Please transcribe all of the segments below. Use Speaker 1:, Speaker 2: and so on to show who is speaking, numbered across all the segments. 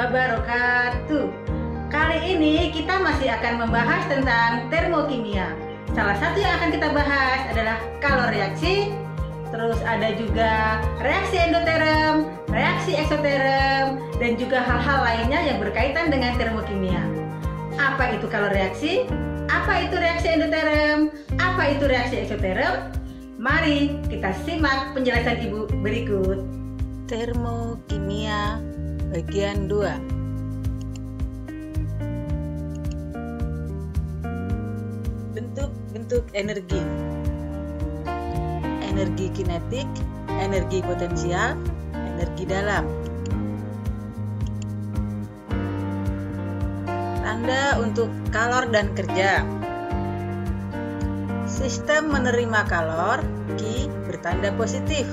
Speaker 1: wabarakatuh. Kali ini kita masih akan membahas tentang termokimia. Salah satu yang akan kita bahas adalah kalor reaksi. Terus ada juga reaksi endoterm, reaksi eksoterm, dan juga hal-hal lainnya yang berkaitan dengan termokimia. Apa itu kalor reaksi? Apa itu reaksi endoterm? Apa itu reaksi eksoterm? Mari kita simak penjelasan Ibu berikut.
Speaker 2: Termokimia bagian 2. Bentuk-bentuk energi. Energi kinetik, energi potensial, energi dalam. Tanda untuk kalor dan kerja. Sistem menerima kalor, Q bertanda positif.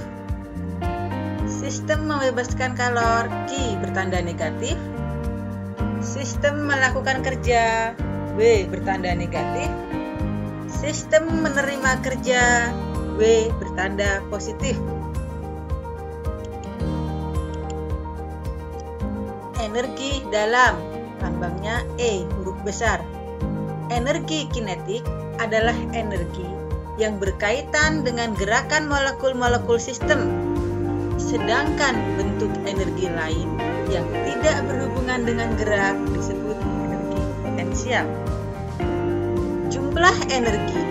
Speaker 2: Sistem membebaskan kalor, Q bertanda negatif. Sistem melakukan kerja, W bertanda negatif. Sistem menerima kerja, W bertanda positif. Energi dalam, lambangnya E huruf besar. Energi kinetik adalah energi yang berkaitan dengan gerakan molekul-molekul sistem. Sedangkan bentuk energi lain yang tidak berhubungan dengan gerak disebut energi potensial. Jumlah energi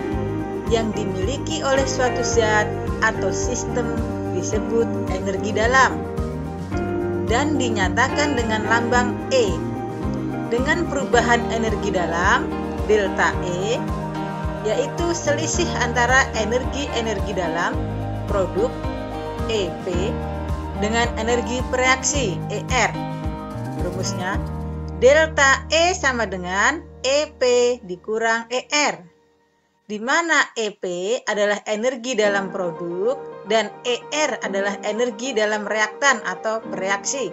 Speaker 2: yang dimiliki oleh suatu zat atau sistem disebut energi dalam dan dinyatakan dengan lambang E. Dengan perubahan energi dalam delta E, yaitu selisih antara energi-energi dalam produk EP dengan energi bereaksi ER. Rumusnya delta E sama dengan EP dikurang ER, di mana EP adalah energi dalam produk dan ER adalah energi dalam reaktan atau bereaksi.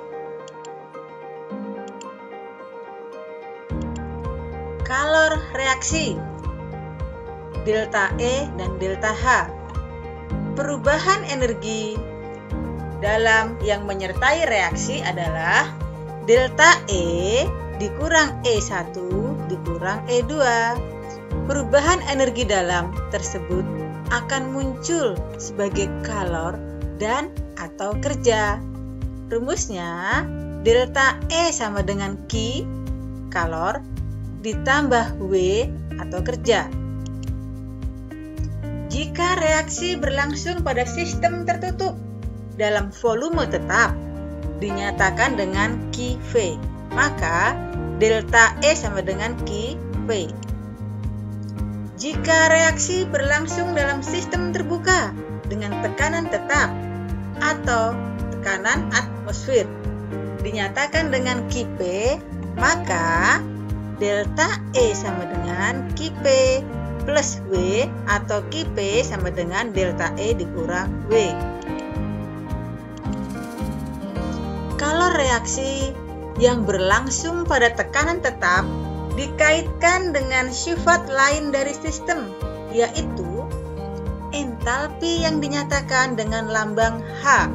Speaker 2: Kalor reaksi, delta E dan delta H. Perubahan energi dalam yang menyertai reaksi adalah delta E dikurang E1 dikurang E2. Perubahan energi dalam tersebut akan muncul sebagai kalor dan atau kerja. Rumusnya delta E sama dengan Q kalor ditambah W atau kerja. Jika reaksi berlangsung pada sistem tertutup dalam volume tetap dinyatakan dengan QV, maka delta E sama dengan QV. Jika reaksi berlangsung dalam sistem terbuka dengan tekanan tetap atau tekanan atmosfer dinyatakan dengan QP, maka delta E sama dengan QP plus W atau QP sama dengan delta E dikurang W. Kalor reaksi yang berlangsung pada tekanan tetap dikaitkan dengan sifat lain dari sistem, yaitu entalpi yang dinyatakan dengan lambang H.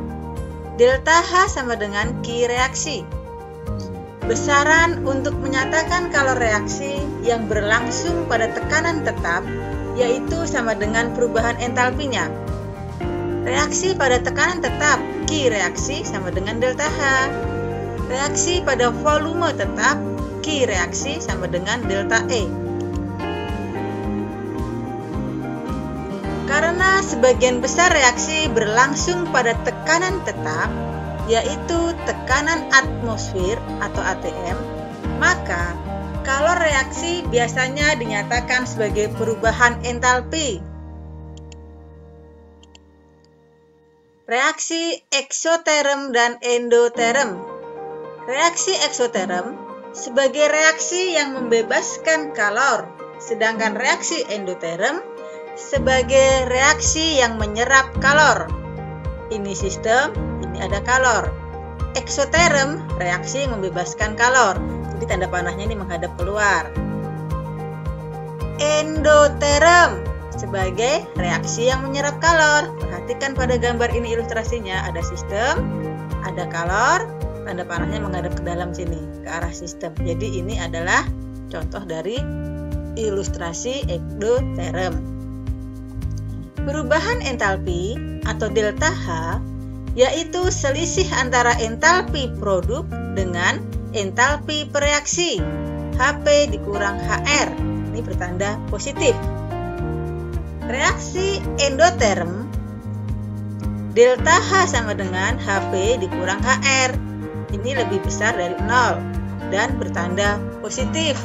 Speaker 2: Delta H sama dengan Q reaksi. Besaran untuk menyatakan kalor reaksi yang berlangsung pada tekanan tetap yaitu sama dengan perubahan entalpinya. Reaksi pada tekanan tetap Q reaksi sama dengan delta H. Reaksi pada volume tetap Q reaksi sama dengan delta E. Karena sebagian besar reaksi berlangsung pada tekanan tetap, yaitu tekanan atmosfer atau ATM, maka kalor reaksi biasanya dinyatakan sebagai perubahan entalpi. Reaksi eksoterm dan endoterm. Reaksi eksoterm sebagai reaksi yang membebaskan kalor, sedangkan reaksi endoterm sebagai reaksi yang menyerap kalor. Ini sistem, ini ada kalor. Eksoterm, reaksi yang membebaskan kalor. Jadi tanda panahnya ini menghadap keluar. Endoterm sebagai reaksi yang menyerap kalor. Perhatikan pada gambar ini ilustrasinya, ada sistem, ada kalor, tanda panahnya menghadap ke dalam sini, ke arah sistem. Jadi ini adalah contoh dari ilustrasi endoterm. Perubahan entalpi atau delta H yaitu selisih antara entalpi produk dengan entalpi pereaksi, HP dikurang HR. Ini bertanda positif. Reaksi endoterm, delta H sama dengan HP dikurang HR. Ini lebih besar dari 0 dan bertanda positif.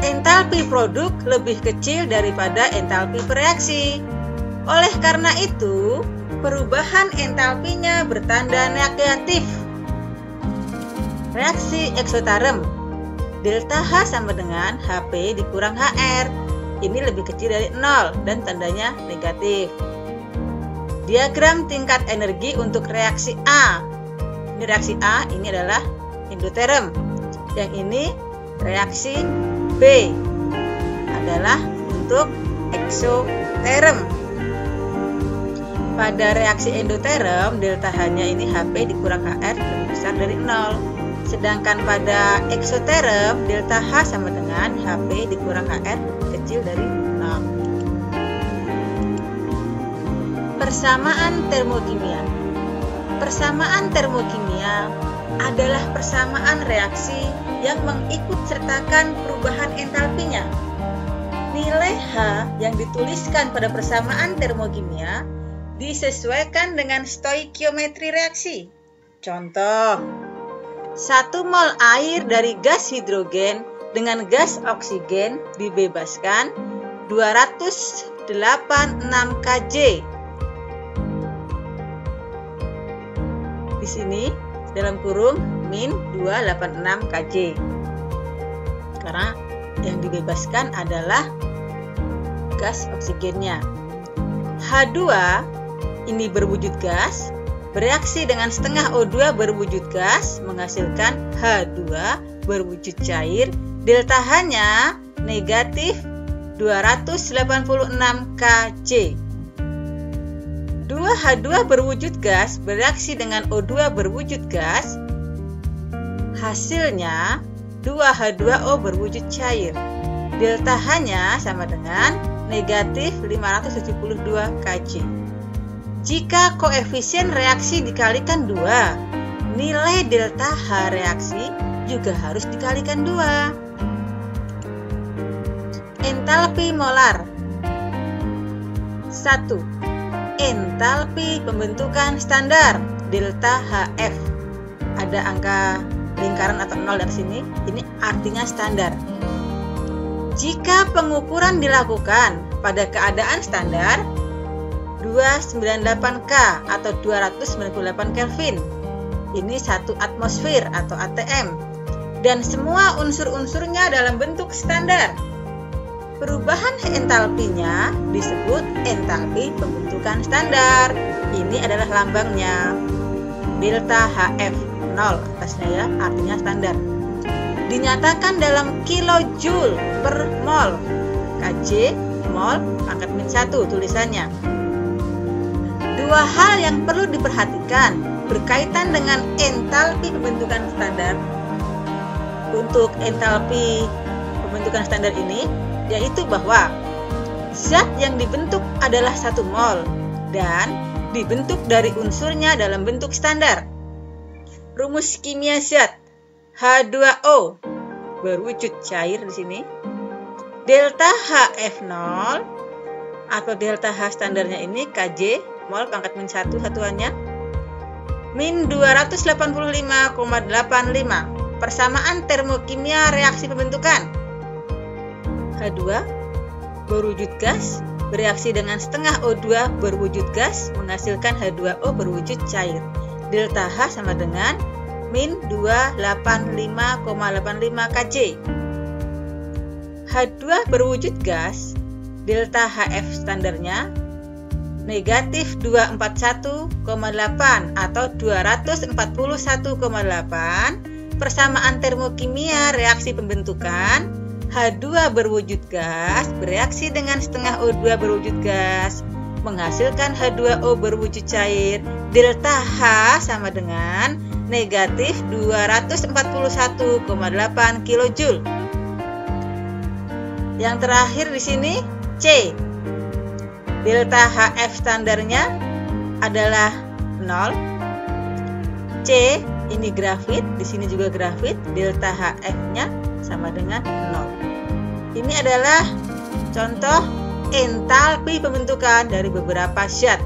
Speaker 2: Entalpi produk lebih kecil daripada entalpi pereaksi. Oleh karena itu, perubahan entalpinya bertanda negatif. Reaksi eksoterm, delta H sama dengan HP dikurang HR. Ini lebih kecil dari 0 dan tandanya negatif. Diagram tingkat energi untuk reaksi A. Ini reaksi A, ini adalah endoterm. Yang ini reaksi B adalah untuk eksoterm. Pada reaksi endoterm, delta H-nya ini HP dikurang HR lebih besar dari 0. Sedangkan pada eksoterm, delta H sama dengan HP dikurang HR kecil dari 0. Persamaan termokimia. Persamaan termokimia adalah persamaan reaksi yang mengikut sertakan perubahan entalpinya. Nilai H yang dituliskan pada persamaan termokimia disesuaikan dengan stoikiometri reaksi. Contoh, 1 mol air dari gas hidrogen dengan gas oksigen dibebaskan 286 Kj. Di sini dalam kurung min 286 Kj. Karena yang dibebaskan adalah gas oksigennya. H2 ini berwujud gas, bereaksi dengan setengah O2 berwujud gas, menghasilkan H2 berwujud cair. Delta H-nya negatif 286 Kj. 2H2 berwujud gas bereaksi dengan O2 berwujud gas, hasilnya 2H2O berwujud cair. Delta H-nya sama dengan negatif 572 Kj. Jika koefisien reaksi dikalikan 2, nilai delta H reaksi juga harus dikalikan 2. Entalpi molar. 1. Entalpi pembentukan standar delta HF. Ada angka lingkaran atau 0 dari sini, ini artinya standar. Jika pengukuran dilakukan pada keadaan standar 298 K atau 298 Kelvin, ini 1 atmosfer atau ATM, dan semua unsur-unsurnya dalam bentuk standar, perubahan entalpinya disebut entalpi pembentukan standar. Ini adalah lambangnya, delta HF 0 atasnya ya, artinya standar. Dinyatakan dalam kilojoule per mol, Kj mol pangkat min 1 tulisannya. Dua hal yang perlu diperhatikan berkaitan dengan entalpi pembentukan standar. Untuk entalpi pembentukan standar ini, yaitu bahwa zat yang dibentuk adalah 1 mol dan dibentuk dari unsurnya dalam bentuk standar. Rumus kimia zat H2O berwujud cair di sini. Delta HF0 atau delta H standarnya ini Kj mol pangkat min 1 satuannya min 285,85. Persamaan termokimia reaksi pembentukan. H2 berwujud gas bereaksi dengan setengah O2 berwujud gas menghasilkan H2O berwujud cair. Delta H sama dengan min 285,85 Kj. H2 berwujud gas, delta HF standarnya negatif 241,8 atau 241,8. Persamaan termokimia reaksi pembentukan H2 berwujud gas bereaksi dengan setengah O2 berwujud gas menghasilkan H2O berwujud cair. Delta H sama dengan negatif 241,8 kJ. Yang terakhir di sini C. Delta HF standarnya adalah 0. C ini grafit, di sini juga grafit, delta HF-nya sama dengan 0. Ini adalah contoh entalpi pembentukan dari beberapa zat.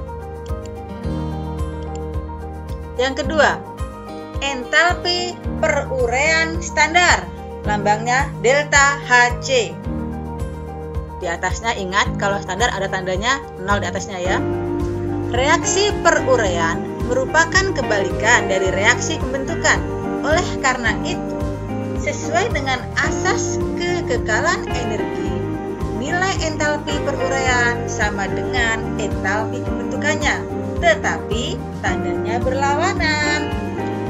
Speaker 2: Yang kedua, entalpi perurean standar, lambangnya delta Hc. Di atasnya ingat, kalau standar ada tandanya 0 di atasnya ya. Reaksi perurean merupakan kebalikan dari reaksi pembentukan. Oleh karena itu, sesuai dengan asas kekekalan energi, nilai entalpi perurean sama dengan entalpi pembentukannya, tetapi tandanya berlawanan.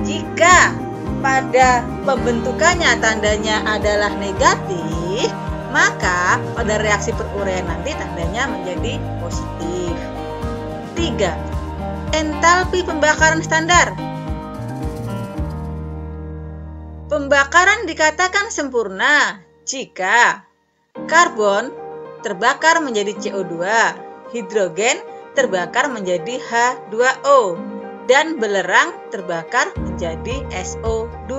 Speaker 2: Jika pada pembentukannya tandanya adalah negatif, maka pada reaksi perurean nanti tandanya menjadi positif. 3. Entalpi pembakaran standar. Pembakaran dikatakan sempurna jika karbon terbakar menjadi CO2, hidrogen terbakar menjadi H2O, dan belerang terbakar menjadi SO2.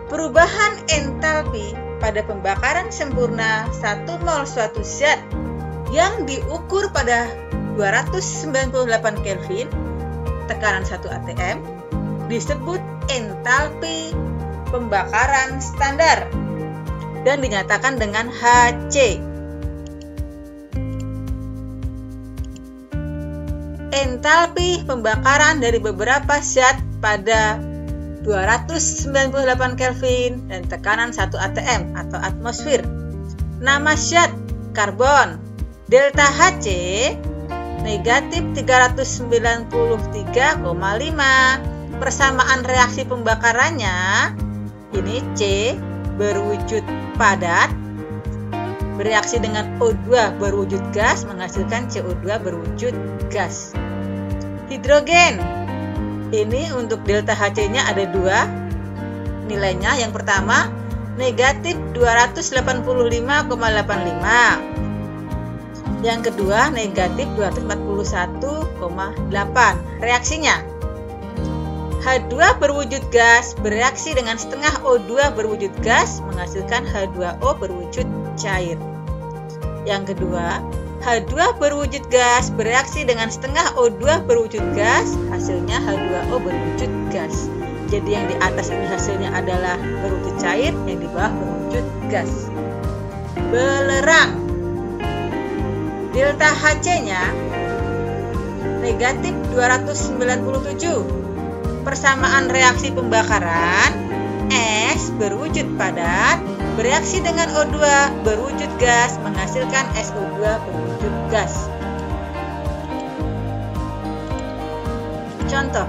Speaker 2: Perubahan entalpi pada pembakaran sempurna 1 mol suatu zat yang diukur pada 298 Kelvin, tekanan 1 atm, disebut entalpi pembakaran standar dan dinyatakan dengan Hc. Entalpi pembakaran dari beberapa zat pada 298 Kelvin dan tekanan 1 atm atau atmosfer. Nama zat karbon, delta Hc negatif 393,5. Persamaan reaksi pembakarannya, ini C berwujud padat bereaksi dengan O2 berwujud gas menghasilkan CO2 berwujud gas. Hidrogen, ini untuk delta Hc-nya ada 2 nilainya. Yang pertama negatif 285,85. Yang kedua negatif 241,8. Reaksinya H2 berwujud gas bereaksi dengan setengah O2 berwujud gas menghasilkan H2O berwujud cair. Yang kedua, H2 berwujud gas bereaksi dengan setengah O2 berwujud gas, hasilnya H2O berwujud gas. Jadi yang di atas ini hasilnya adalah berwujud cair, yang di bawah berwujud gas. Belerang, delta Hc-nya negatif 297. Persamaan reaksi pembakaran, S berwujud padat bereaksi dengan O2 berwujud gas menghasilkan SO2 berwujud gas. Contoh,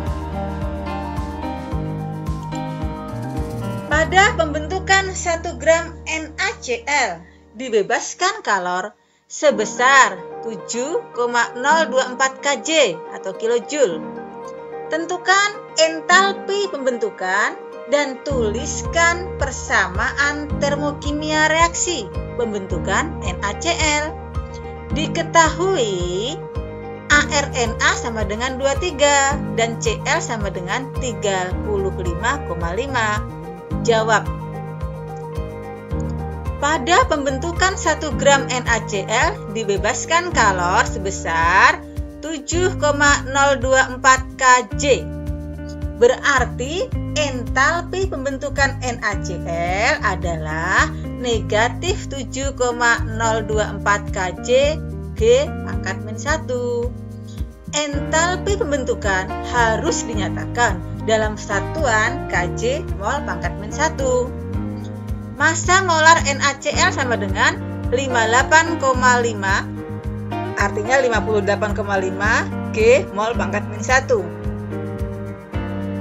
Speaker 2: pada pembentukan 1 gram NaCl dibebaskan kalor sebesar 7,024 kJ atau kilojoule. Tentukan entalpi pembentukan dan tuliskan persamaan termokimia reaksi pembentukan NaCl. Diketahui aRNA sama dengan 23 dan Cl sama dengan 35,5. Jawab. Pada pembentukan 1 gram NaCl dibebaskan kalor sebesar 7,024 kJ. Berarti entalpi pembentukan NaCl adalah negatif 7,024 kJ G pangkat min 1. Entalpi pembentukan harus dinyatakan dalam satuan kJ mol pangkat min 1. Massa molar NaCl sama dengan 58,5, artinya 58,5 G mol pangkat min 1.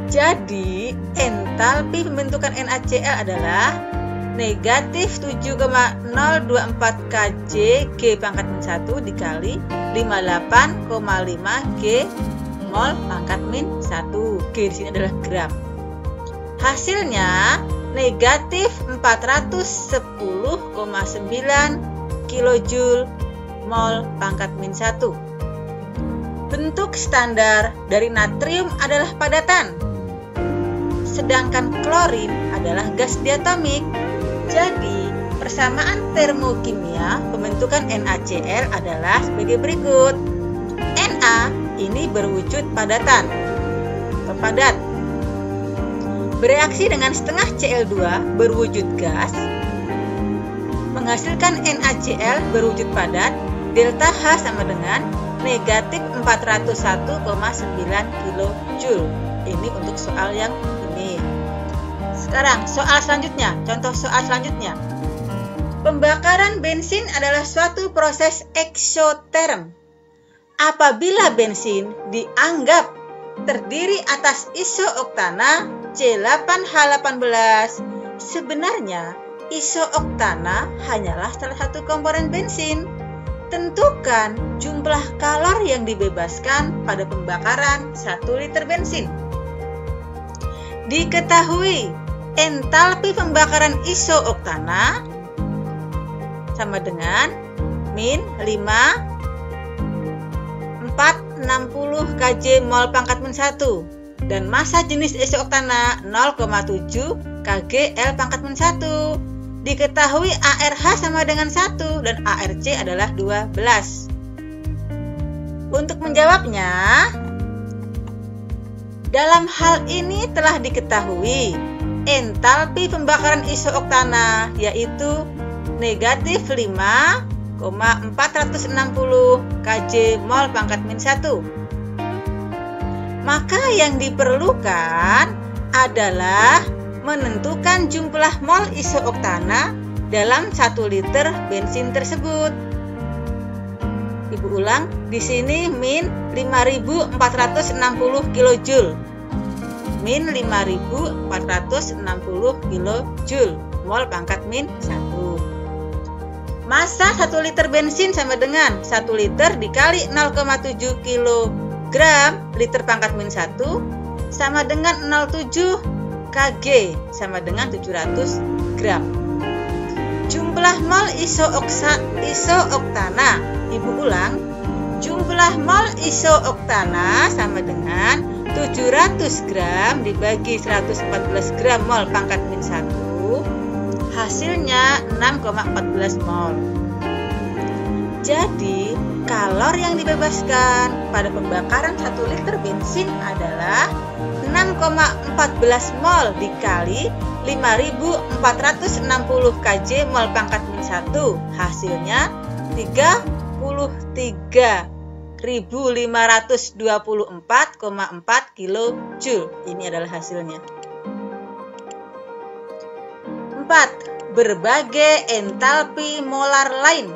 Speaker 2: Jadi entalpi pembentukan NaCl adalah negatif 7,024 kJ G pangkat min 1 dikali 58,5 G mol pangkat min 1. G di sini adalah gram. Hasilnya negatif 410,9 kilojoule mol pangkat min 1. Bentuk standar dari natrium adalah padatan, sedangkan klorin adalah gas diatomik. Jadi, persamaan termokimia pembentukan NaCl adalah sebagai berikut. Na ini berwujud padatan atau padat. Bereaksi dengan setengah Cl2 berwujud gas, menghasilkan NaCl berwujud padat. Delta H sama dengan negatif 401,9 kilojoule. Ini untuk soal yang ini. Sekarang soal selanjutnya, contoh soal selanjutnya. Pembakaran bensin adalah suatu proses eksoterm. Apabila bensin dianggap terdiri atas isooktana C8H18, sebenarnya isooktana hanyalah salah satu komponen bensin. Tentukan jumlah kalor yang dibebaskan pada pembakaran 1 liter bensin. Diketahui entalpi pembakaran isooktana sama dengan min 5,460 kJ mol pangkat min 1 dan massa jenis isooktana 0,7 kgl pangkat min 1. Diketahui ARH sama dengan 1 dan ARC adalah 12. Untuk menjawabnya, dalam hal ini telah diketahui entalpi pembakaran isooktana yaitu negatif 5,460 kJ mol pangkat min 1. Maka yang diperlukan adalah menentukan jumlah mol isooktana dalam 1 liter bensin tersebut. Ibu ulang, di sini min 5.460 kilojoule. Min 5.460 kilojoule mol pangkat min 1. Massa 1 liter bensin sama dengan 1 liter dikali 0,7 kilogram liter pangkat min 1 sama dengan 0,7 Kg sama dengan 700 gram. Jumlah mol isooktana, ibu ulang, jumlah mol isooktana sama dengan 700 gram dibagi 114 gram mol pangkat min 1, hasilnya 6,14 mol. Jadi, kalor yang dibebaskan pada pembakaran 1 liter bensin adalah 6,14 mol dikali 5.460 kJ mol pangkat min 1, hasilnya 33.524,4 kilojoule. Ini adalah hasilnya. 4. Berbagai entalpi molar lain.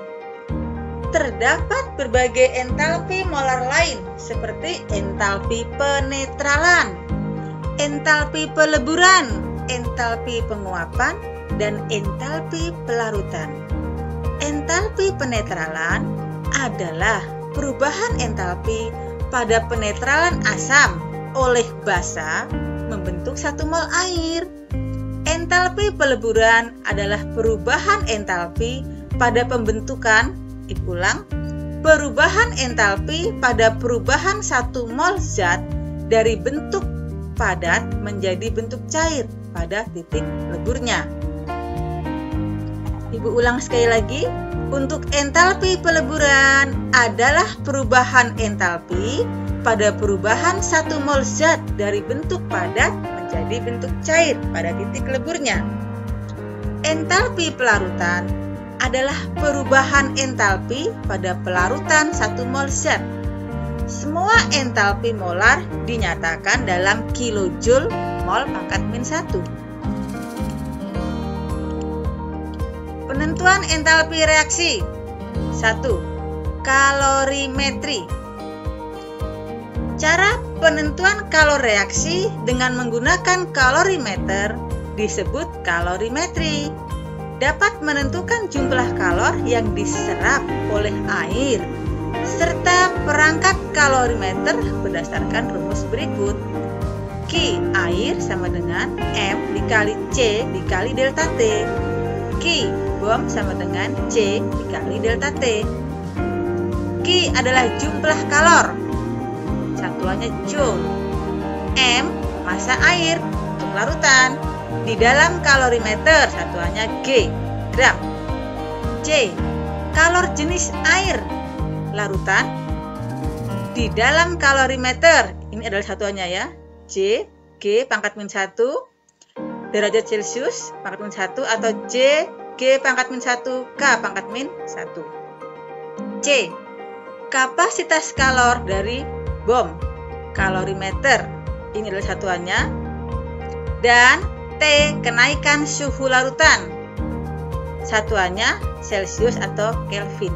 Speaker 2: Terdapat berbagai entalpi molar lain seperti entalpi penetralan, entalpi peleburan, entalpi penguapan, dan entalpi pelarutan. Entalpi penetralan adalah perubahan entalpi pada penetralan asam oleh basa membentuk 1 mol air. Entalpi peleburan adalah perubahan entalpi pada pembentukan, ulang, perubahan entalpi pada perubahan 1 mol zat dari bentuk padat menjadi bentuk cair pada titik leburnya. Ibu ulang sekali lagi, untuk entalpi peleburan adalah perubahan entalpi pada perubahan 1 mol zat dari bentuk padat menjadi bentuk cair pada titik leburnya. Entalpi pelarutan adalah perubahan entalpi pada pelarutan 1 mol zat. Semua entalpi molar dinyatakan dalam kilojoule mol pangkat min 1. Penentuan entalpi reaksi. 1. Kalorimetri. Cara penentuan kalor reaksi dengan menggunakan kalorimeter disebut kalorimetri. dapat menentukan jumlah kalor yang diserap oleh air serta perangkat kalorimeter berdasarkan rumus berikut. Q air sama dengan M dikali C dikali delta T. Q bom sama dengan C dikali delta T. Q adalah jumlah kalor, satuannya joule. M massa air untuk larutan, di dalam kalorimeter satuannya G, gram. C kalor jenis air larutan, di dalam kalorimeter, ini adalah satuannya ya, J, G pangkat min 1 derajat Celcius pangkat min 1 atau J, G pangkat min 1 K pangkat min 1. C kapasitas kalor dari bom, kalorimeter, ini adalah satuannya. Dan T kenaikan suhu larutan, satuannya Celcius atau Kelvin.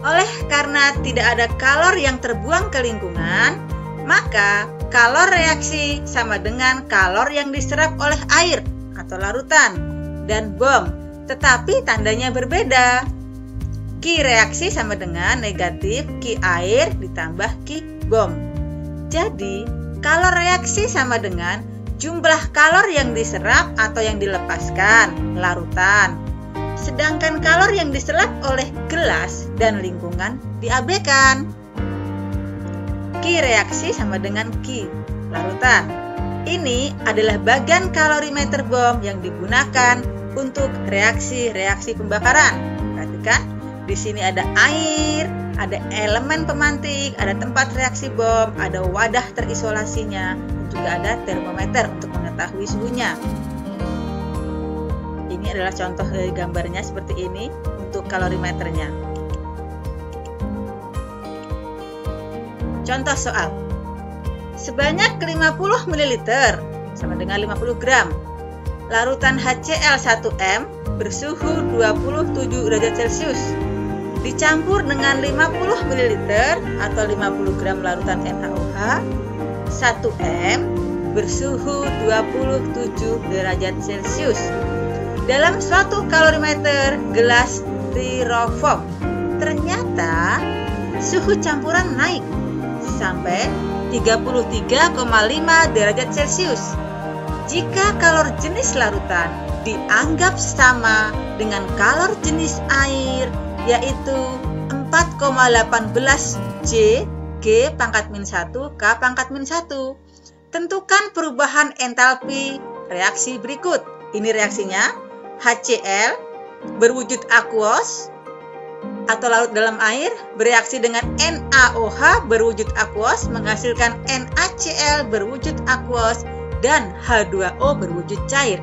Speaker 2: Oleh karena tidak ada kalor yang terbuang ke lingkungan, maka kalor reaksi sama dengan kalor yang diserap oleh air atau larutan dan bom, tetapi tandanya berbeda. Q reaksi sama dengan negatif Q air ditambah Q bom. Jadi, kalor reaksi sama dengan jumlah kalor yang diserap atau yang dilepaskan, larutan. Sedangkan kalor yang diserap oleh gelas dan lingkungan diabaikan. Q reaksi sama dengan Q, larutan. Ini adalah bagian kalorimeter bom yang digunakan untuk reaksi-reaksi pembakaran. Perhatikan, di sini ada air, ada elemen pemantik, ada tempat reaksi bom, ada wadah terisolasinya, juga ada termometer untuk mengetahui suhunya. Ini adalah contoh gambarnya seperti ini untuk kalorimeternya. Contoh soal. Sebanyak 50 ml sama dengan 50 gram larutan HCl1M bersuhu 27 derajat Celcius dicampur dengan 50 ml atau 50 gram larutan NaOH 1M bersuhu 27 derajat Celcius dalam suatu kalorimeter gelas styrofoam. Ternyata suhu campuran naik sampai 33,5 derajat Celcius. Jika kalor jenis larutan dianggap sama dengan kalor jenis air, yaitu 4,18 J G pangkat min 1 K pangkat min 1. Tentukan perubahan entalpi reaksi berikut. Ini reaksinya. HCl berwujud aquos atau larut dalam air bereaksi dengan NaOH berwujud aquos menghasilkan NaCl berwujud aquos dan H2O berwujud cair.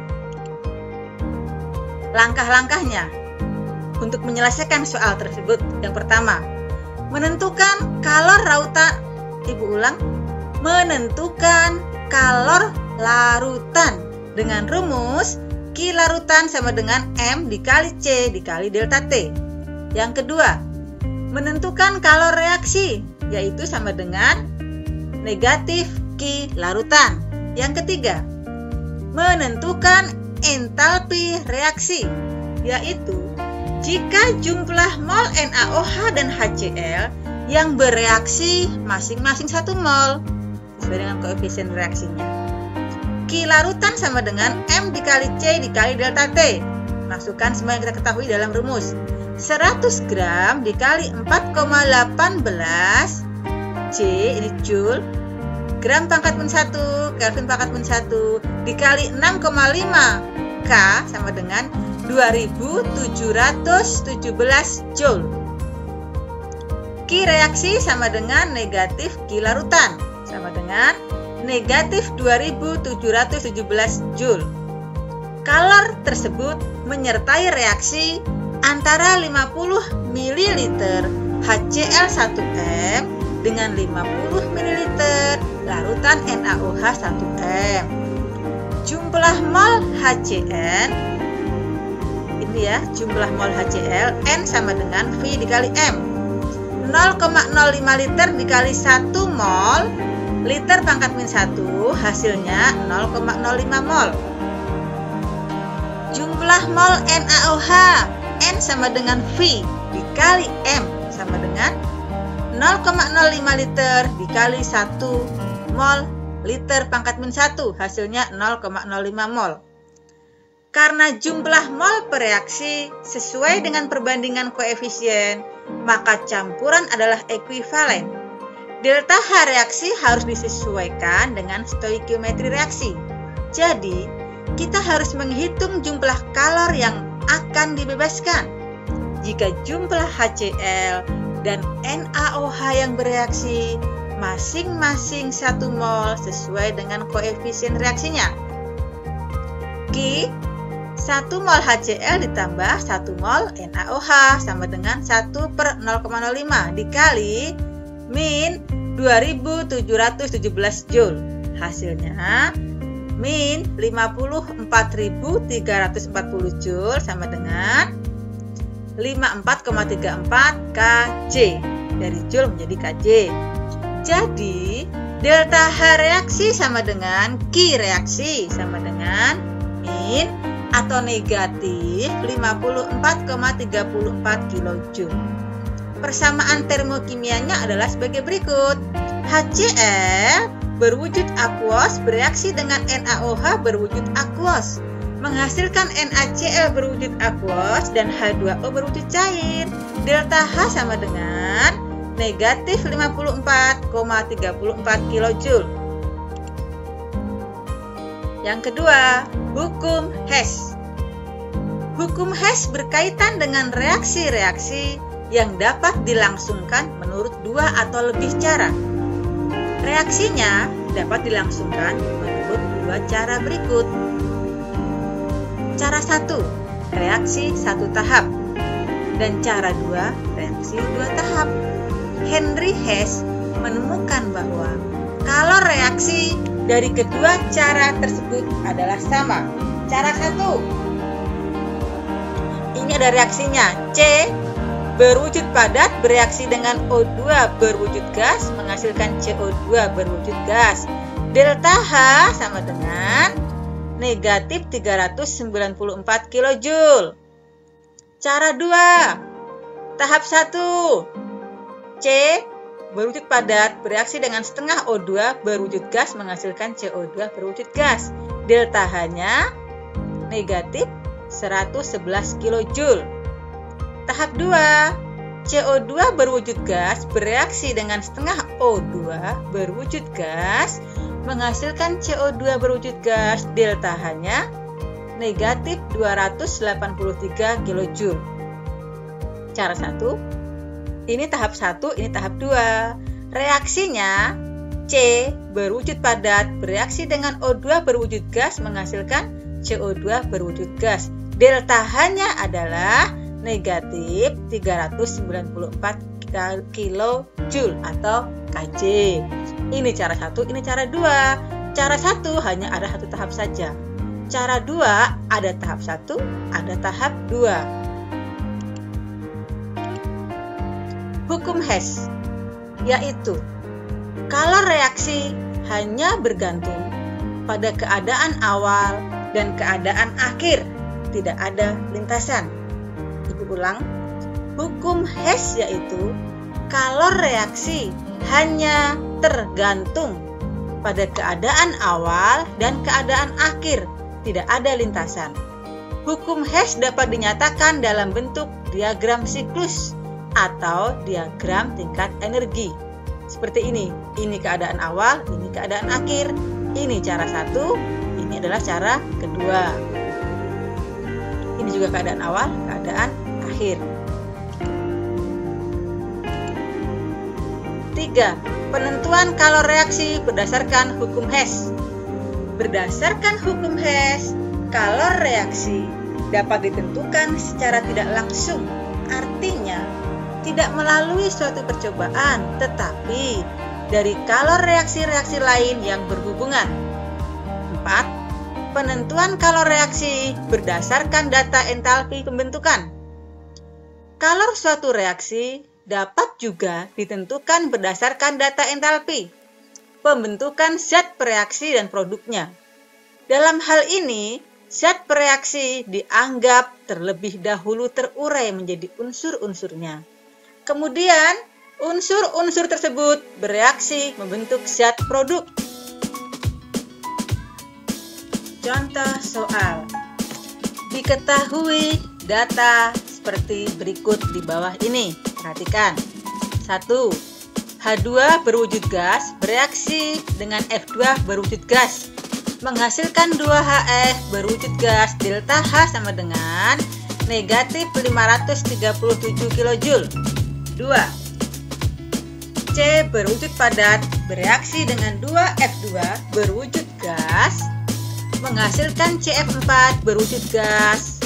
Speaker 2: Langkah-langkahnya untuk menyelesaikan soal tersebut. Yang pertama, menentukan kalor larutan. Menentukan kalor larutan dengan rumus Q larutan sama dengan M dikali C dikali delta T. Yang kedua, menentukan kalor reaksi, yaitu sama dengan negatif Q larutan. Yang ketiga, menentukan entalpi reaksi, yaitu jika jumlah mol NaOH dan HCl yang bereaksi masing-masing 1 mol sesuai dengan koefisien reaksinya. Q larutan sama dengan M dikali C dikali delta T. Masukkan semua yang kita ketahui dalam rumus. 100 gram dikali 4,18 J, ini joule, gram pangkat min 1, Kelvin pangkat min 1, dikali 6,5 K sama dengan 2717 joule. Q reaksi sama dengan negatif Q larutan sama dengan negatif 2717 joule. Kalor tersebut menyertai reaksi antara 50 ml HCl1M dengan 50 ml larutan NaOH 1M. Jumlah mol HCl, ini ya, jumlah mol HCl N sama dengan V dikali M. 0,05 liter dikali 1 mol liter pangkat min 1 hasilnya 0,05 mol. Jumlah mol NaOH, N sama dengan V dikali M sama dengan 0,05 liter dikali 1 mol liter pangkat min 1 hasilnya 0,05 mol. Karena jumlah mol per reaksi sesuai dengan perbandingan koefisien, maka campuran adalah ekuivalen. Delta H reaksi harus disesuaikan dengan stoikiometri reaksi. Jadi, kita harus menghitung jumlah kalor yang akan dibebaskan. Jika jumlah HCl dan NaOH yang bereaksi masing-masing 1 mol sesuai dengan koefisien reaksinya. Q 1 mol HCl ditambah 1 mol NaOH sama dengan 1/0,05 dikali min 2717 Joule. Hasilnya min 54.340 Joule sama dengan 54,34 kJ. Dari Joule menjadi kJ. Jadi, delta H reaksi sama dengan Q reaksi sama dengan min atau negatif 54,34 kJ. Persamaan termokimianya adalah sebagai berikut. HCl berwujud aquos bereaksi dengan NaOH berwujud aquos, menghasilkan NaCl berwujud aquos dan H2O berwujud cair. Delta H sama dengan negatif 54,34 kJ. Yang kedua, hukum Hess. Hukum Hess berkaitan dengan reaksi-reaksi yang dapat dilangsungkan menurut 2 atau lebih cara. Reaksinya dapat dilangsungkan menurut 2 cara berikut. Cara 1, reaksi 1 tahap. Dan cara 2, reaksi 2 tahap. Henry Hess menemukan bahwa kalor reaksi dari kedua cara tersebut adalah sama. Cara 1, ini ada reaksinya. C berwujud padat bereaksi dengan O2 berwujud gas menghasilkan CO2 berwujud gas. Delta H sama dengan negatif 394 kJ. Cara 2, tahap 1, C berwujud padat bereaksi dengan setengah O2 berwujud gas menghasilkan CO2 berwujud gas. Delta H-nya negatif 111 kJ. Tahap 2, CO2 berwujud gas bereaksi dengan setengah O2 berwujud gas menghasilkan CO2 berwujud gas. Delta H-nya negatif 283 kJ. Cara 1, ini tahap 1, ini tahap 2. Reaksinya C berwujud padat bereaksi dengan O2 berwujud gas menghasilkan CO2 berwujud gas. Delta H-nya adalah negatif 394 kJ atau kJ. Ini cara 1, ini cara 2. Cara 1 hanya ada 1 tahap saja. Cara 2 ada tahap 1, ada tahap 2. Hukum Hess yaitu kalor reaksi hanya bergantung pada keadaan awal dan keadaan akhir, tidak ada lintasan. Ulang, hukum Hess yaitu kalor reaksi hanya tergantung pada keadaan awal dan keadaan akhir, tidak ada lintasan. Hukum Hess dapat dinyatakan dalam bentuk diagram siklus atau diagram tingkat energi. Seperti ini keadaan awal, ini keadaan akhir, ini cara 1, ini adalah cara kedua. Ini juga keadaan awal, keadaan akhir. 3. Penentuan kalor reaksi berdasarkan hukum Hess. Berdasarkan hukum Hess, kalor reaksi dapat ditentukan secara tidak langsung. Artinya, tidak melalui suatu percobaan, tetapi dari kalor reaksi-reaksi lain yang berhubungan. 4. Penentuan kalor reaksi berdasarkan data entalpi pembentukan. Kalor suatu reaksi dapat juga ditentukan berdasarkan data entalpi. pembentukan zat bereaksi dan produknya. Dalam hal ini, zat bereaksi dianggap terlebih dahulu terurai menjadi unsur-unsurnya. Kemudian, unsur-unsur tersebut bereaksi membentuk zat produk. Contoh soal. Diketahui data seperti berikut di bawah ini. Perhatikan. 1. H2 berwujud gas bereaksi dengan F2 berwujud gas, menghasilkan 2HF berwujud gas delta H sama dengan negatif 537 kJ. 2. C berwujud padat bereaksi dengan 2F2 berwujud gas, menghasilkan CF4 berwujud gas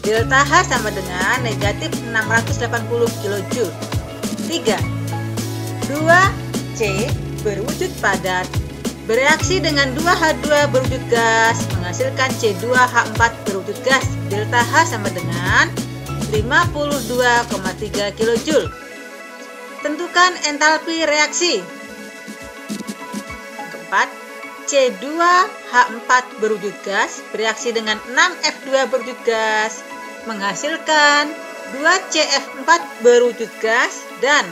Speaker 2: delta H sama dengan negatif 680 kJ. 3. 2C berwujud padat bereaksi dengan 2H2 berwujud gas, menghasilkan C2H4 berwujud gas delta H sama dengan 52,3 kJ. Tentukan entalpi reaksi. 4. C2H4 berwujud gas bereaksi dengan 6F2 berwujud gas, menghasilkan 2CF4 berwujud gas dan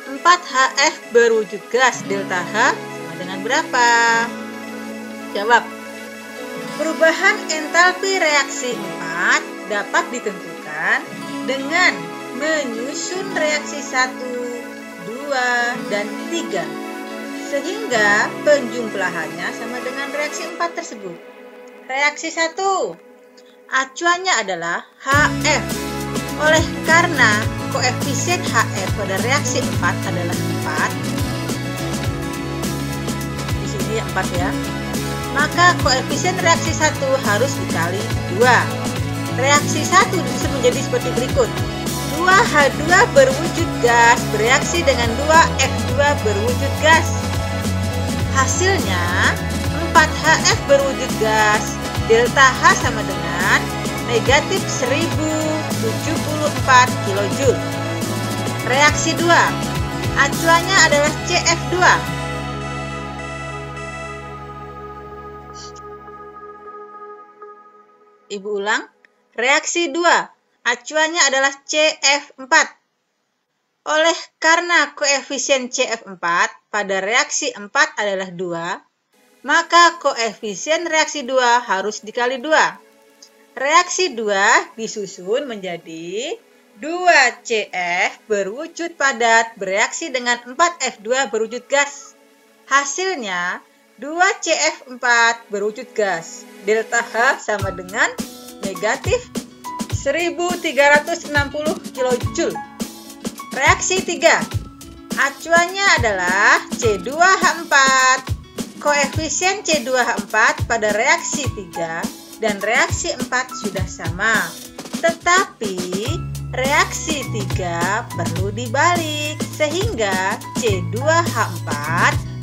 Speaker 2: 4HF berwujud gas delta H sama dengan berapa? Jawab. Perubahan entalpi reaksi 4 dapat ditentukan dengan menyusun reaksi 1, 2, dan 3 sehingga penjumlahannya sama dengan reaksi 4 tersebut. Reaksi 1, acuannya adalah HF. Oleh karena koefisien HF pada reaksi 4 adalah 4, di sini 4 ya, maka koefisien reaksi 1 harus dikali 2. Reaksi 1 disusun menjadi seperti berikut. 2H2 berwujud gas bereaksi dengan 2F2 berwujud gas. Hasilnya 4HF berwujud gas delta H sama dengan negatif 1074 kJ. Reaksi 2, acuannya adalah CF2. Ibu ulang. Reaksi 2, acuannya adalah CF4. Oleh karena koefisien CF4 pada reaksi 4 adalah 2, maka koefisien reaksi 2 harus dikali 2. Reaksi 2 disusun menjadi 2CF berwujud padat bereaksi dengan 4F2 berwujud gas. Hasilnya 2CF4 berwujud gas. Delta H sama dengan negatif 1360 kJ. Reaksi 3, acuannya adalah C2H4. Koefisien C2H4 pada reaksi 3 dan reaksi 4 sudah sama. Tetapi reaksi 3 perlu dibalik sehingga C2H4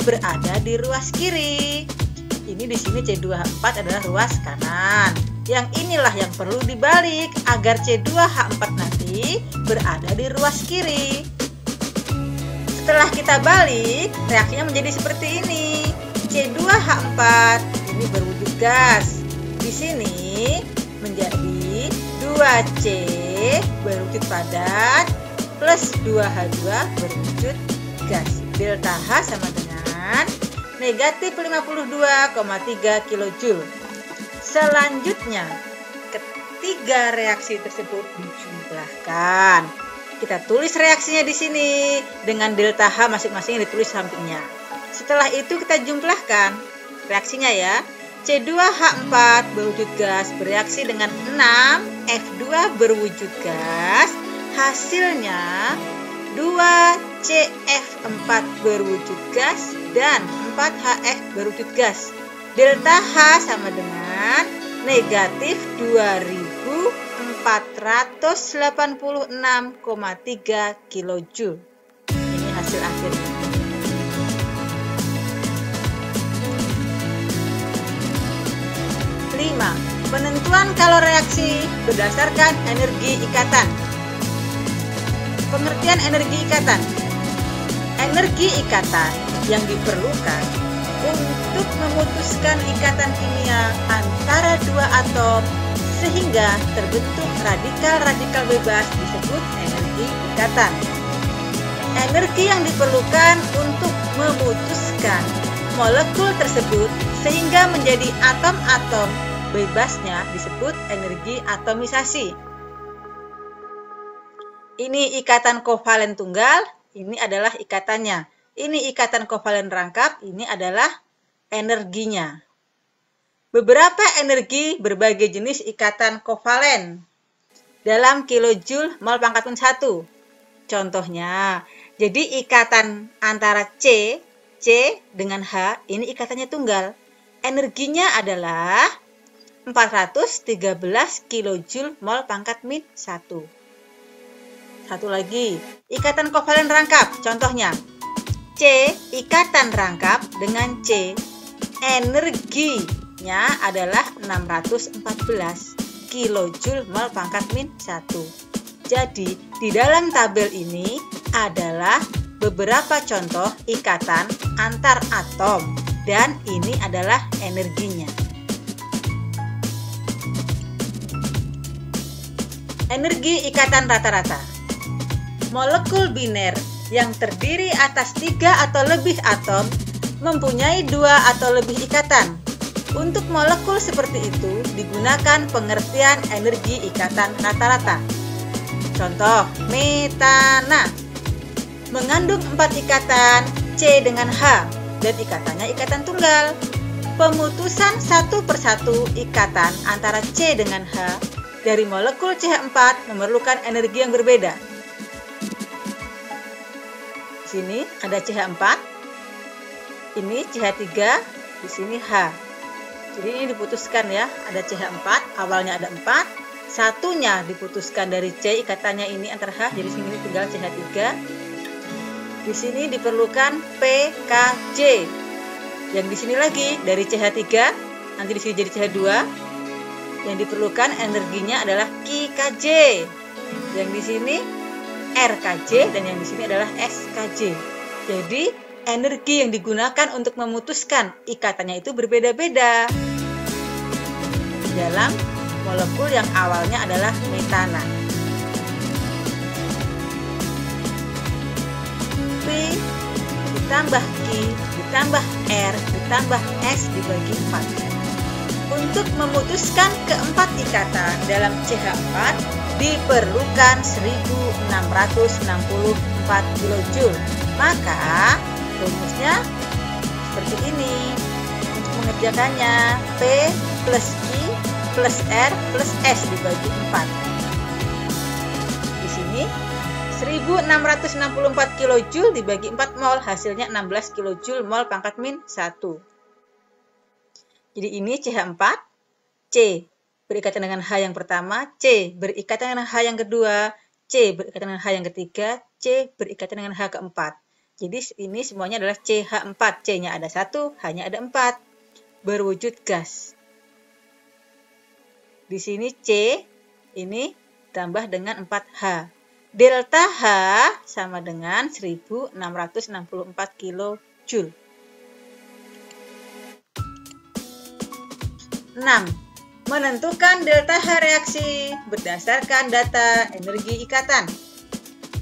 Speaker 2: berada di ruas kiri. Ini di sini C2H4 adalah ruas kanan. Yang inilah yang perlu dibalik agar C2H4 nanti berada di ruas kiri. Setelah kita balik, reaksinya menjadi seperti ini. C2H4 ini berwujud gas. Di sini menjadi 2C berwujud padat plus 2H2 berwujud gas. Delta H sama dengan negatif 52,3 kJ. Selanjutnya, ketiga reaksi tersebut dijumlahkan. Kita tulis reaksinya di sini dengan delta H masing-masing ditulis sampingnya. Setelah itu kita jumlahkan reaksinya ya. C2H4 berwujud gas bereaksi dengan 6F2 berwujud gas. Hasilnya 2CF4 berwujud gas dan 4HF berwujud gas. Delta H sama dengan negatif 2486,3 kJ. Ini hasil akhirnya. Penentuan kalor reaksi berdasarkan energi ikatan. Pengertian energi ikatan. Energi ikatan yang diperlukan untuk memutuskan ikatan kimia antara dua atom sehingga terbentuk radikal-radikal bebas disebut energi ikatan. Energi yang diperlukan untuk memutuskan molekul tersebut sehingga menjadi atom-atom bebasnya disebut energi atomisasi. Ini ikatan kovalen tunggal, ini adalah ikatannya. Ini ikatan kovalen rangkap, ini adalah energinya. Beberapa energi berbagai jenis ikatan kovalen dalam kilojoule mol pangkat min 1. Contohnya, jadi ikatan antara C dengan H, ini ikatannya tunggal. Energinya adalah 413 kilojoule mol pangkat min 1. Satu lagi, ikatan kovalen rangkap. Contohnya, C ikatan rangkap dengan C, energinya adalah 614 kilojoule mol pangkat min 1. Jadi, di dalam tabel ini adalah beberapa contoh ikatan antar atom dan ini adalah energinya. Energi ikatan rata-rata. Molekul biner yang terdiri atas 3 atau lebih atom mempunyai 2 atau lebih ikatan. Untuk molekul seperti itu digunakan pengertian energi ikatan rata-rata. Contoh, metana mengandung 4 ikatan C dengan H dan ikatannya ikatan tunggal. Pemutusan satu persatu ikatan antara C dengan H dari molekul CH4 memerlukan energi yang berbeda. Di sini ada CH4, ini CH3, di sini H. Jadi ini diputuskan ya, ada CH4, awalnya ada 4, satunya diputuskan dari C, ikatannya ini antara H, jadi sini tinggal CH3. Di sini diperlukan PKJ. Yang di sini lagi dari CH3, nanti di sini jadi CH2. Yang diperlukan energinya adalah QKJ. Yang di sini RKJ dan yang di sini adalah SKJ. Jadi energi yang digunakan untuk memutuskan ikatannya itu berbeda-beda. Dalam molekul yang awalnya adalah metana. P ditambah Q ditambah R ditambah S dibagi 4. Untuk memutuskan keempat ikatan dalam CH4 diperlukan 1664 kilojoule. Maka rumusnya seperti ini. Untuk mengerjakannya P plus Q plus R plus S dibagi 4. Di sini 1664 kilojoule dibagi 4 mol, hasilnya 16 kilojoule mol pangkat min 1. Jadi ini CH4, C berikatan dengan H yang pertama, C berikatan dengan H yang kedua, C berikatan dengan H yang ketiga, C berikatan dengan H keempat. Jadi ini semuanya adalah CH4, C-nya ada 1, H-nya ada 4. Berwujud gas. Di sini C, ini tambah dengan 4H. Delta H sama dengan 1664 kilojoule. 6. Menentukan delta H reaksi berdasarkan data energi ikatan.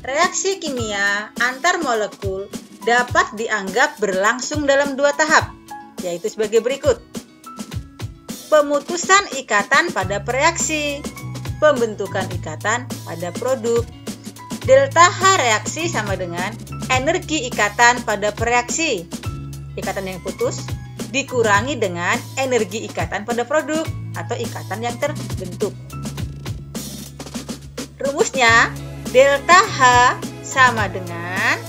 Speaker 2: Reaksi kimia antar molekul dapat dianggap berlangsung dalam 2 tahap, yaitu sebagai berikut. Pemutusan ikatan pada pereaksi, pembentukan ikatan pada produk. Delta H reaksi sama dengan energi ikatan pada pereaksi. Ikatan yang putus dikurangi dengan energi ikatan pada produk atau ikatan yang terbentuk. Rumusnya, delta H sama dengan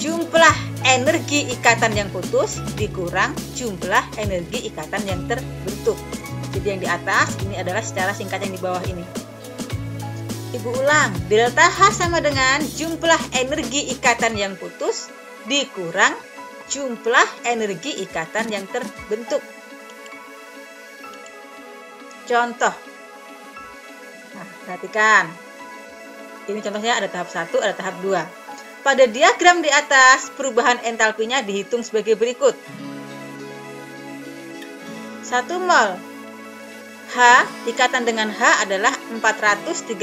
Speaker 2: jumlah energi ikatan yang putus dikurang jumlah energi ikatan yang terbentuk. Jadi yang di atas ini adalah secara singkat yang di bawah ini. Ibu ulang, delta H sama dengan jumlah energi ikatan yang putus dikurang jumlah energi ikatan yang terbentuk. Contoh. Nah, perhatikan. Ini contohnya ada tahap 1, ada tahap 2. Pada diagram di atas, perubahan entalpinya dihitung sebagai berikut. 1 mol H, ikatan dengan H adalah 436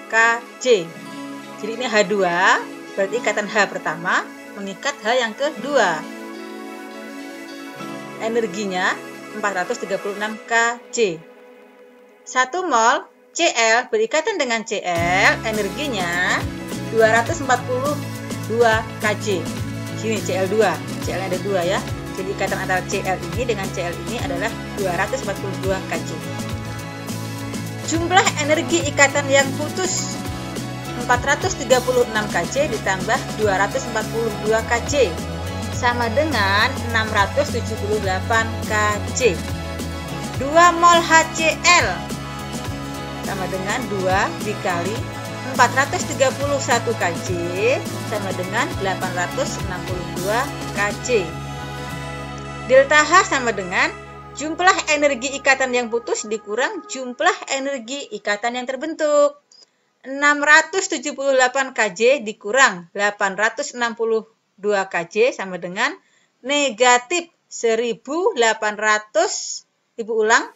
Speaker 2: Kj. Jadi ini H2, berarti ikatan H pertama mengikat H yang kedua. Energinya 436 Kj. 1 mol Cl berikatan dengan Cl, energinya 242 Kj. Sini Cl2, Cl ada 2 ya. Jadi ikatan antara Cl ini dengan Cl ini adalah 242 Kj. Jumlah energi ikatan yang putus 436 Kj ditambah 242 Kj sama dengan 678 Kj. 2 mol HCl sama dengan 2 dikali 431 Kj sama dengan 862 Kj. Delta H sama dengan jumlah energi ikatan yang putus dikurang jumlah energi ikatan yang terbentuk. 678 Kj dikurang 862 Kj sama dengan negatif 1800, Ibu ulang,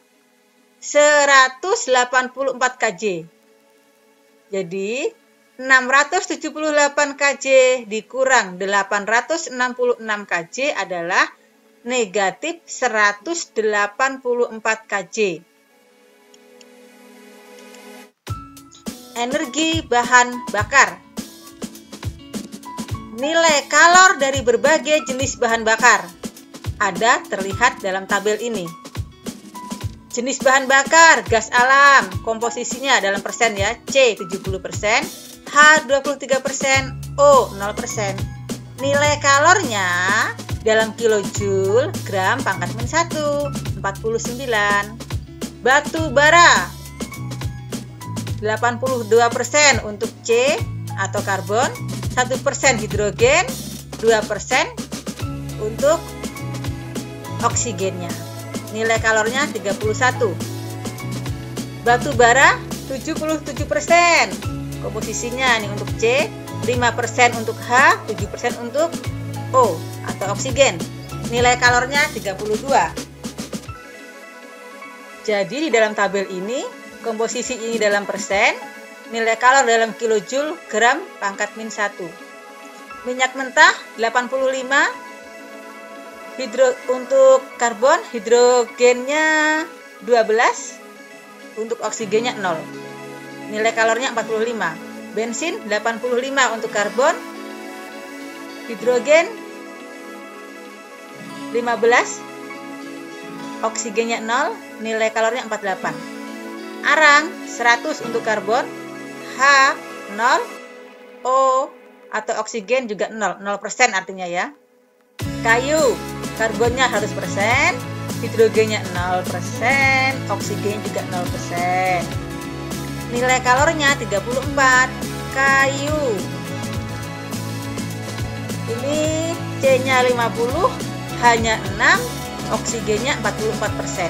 Speaker 2: 184 Kj. Jadi 678 Kj dikurang 866 Kj adalah negatif 184 Kj. Energi bahan bakar. Nilai kalor dari berbagai jenis bahan bakar ada terlihat dalam tabel ini. Jenis bahan bakar, gas alam, komposisinya dalam persen ya, C 70%, H 23%, O 0%. Nilai kalornya dalam kilojoule gram pangkat min 1, 49. Batu bara 82% untuk C atau karbon, 1% hidrogen, 2% untuk oksigennya. Nilai kalornya 31. Batu bara 77%. Komposisinya nih untuk C, 5% untuk H, 7% untuk O atau oksigen. Nilai kalornya 32. Jadi di dalam tabel ini, komposisi ini dalam persen, nilai kalor dalam kilojoule gram pangkat min 1. Minyak mentah 85. Untuk karbon, hidrogennya 12. Untuk oksigennya 0. Nilai kalornya 45. Bensin 85 untuk karbon, hidrogen 15, oksigennya 0, nilai kalornya 48. Arang 100 untuk karbon, H 0, O atau oksigen juga 0, 0% artinya ya. Kayu, karbonnya 100%, hidrogennya 0%, oksigen juga 0%. Nilai kalornya 34. Kayu. Ini C-nya 50, H-nya 6, oksigennya 44%.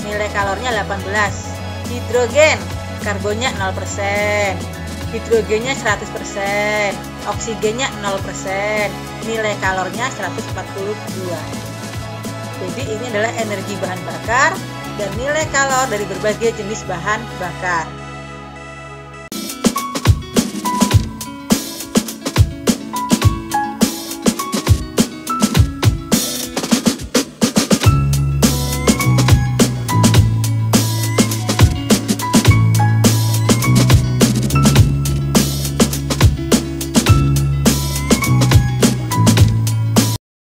Speaker 2: Nilai kalornya 18. Hidrogen, karbonnya 0%, hidrogennya 100%, oksigennya 0%, nilai kalornya 142. Jadi ini adalah energi bahan bakar dan nilai kalor dari berbagai jenis bahan bakar.